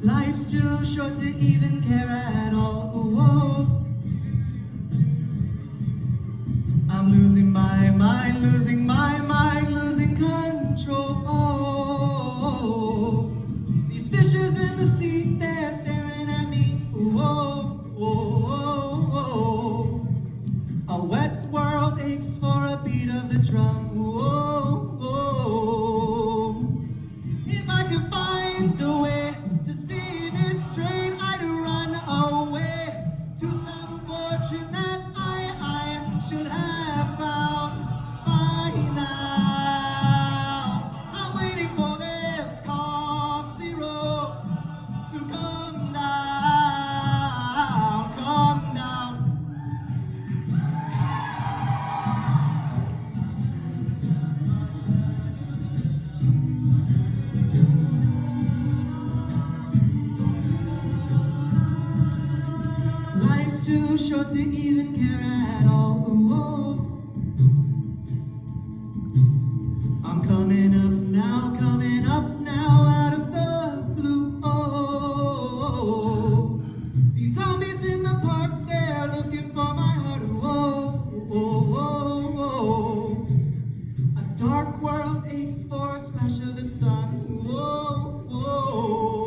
Life's too short to even care at all. Whoa. I'm losing my mind, losing my mind, losing control. These fishes in the sea, they're staring at me. Whoa, whoa, whoa, whoa. A wet world aches for a beat of the drum. Whoa, whoa. If I could find a way to see this train, I'd run away to some fortune that I should have found by now. I'm waiting for this cough zero to come down, come down. Life's too short to even care at all. Ooh, I'm coming up now out of the blue. Oh, these zombies in the park, they're looking for my heart. Oh, a dark world aches for a splash of the sun. Whoa, whoa.